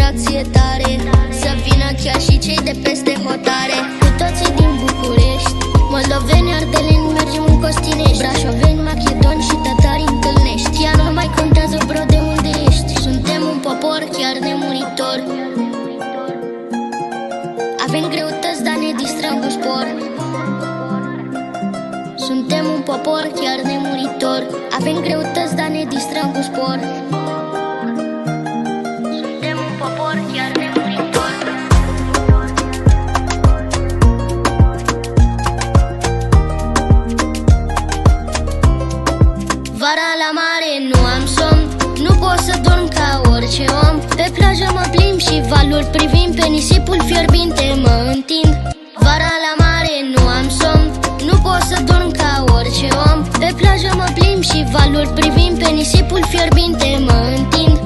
distracție tare, să vină chiar și cei de peste hotare. Cu toții din București, moldoveni, ardeleni, mergem în Costinești, brașoveni, machedoni și tatari întâlnești. Chiar nu mai contează, bro, de unde ești. Suntem un popor chiar nemuritor. Avem greutăți, dar ne distrăm cu spor. Suntem un popor chiar nemuritor. Avem greutăți, dar ne distrăm cu spor. Suntem un popor chiar nemuritor. Vara la mare nu am somn, nu pot să dorm ca orice om. Pe plajă mă plimb și valuri privim, pe nisipul fierbinte mă întind. Vara la mare nu am somn, nu pot să dorm ca orice om. Pe plajă mă plimb și valuri privim, pe nisipul fierbinte mă întind.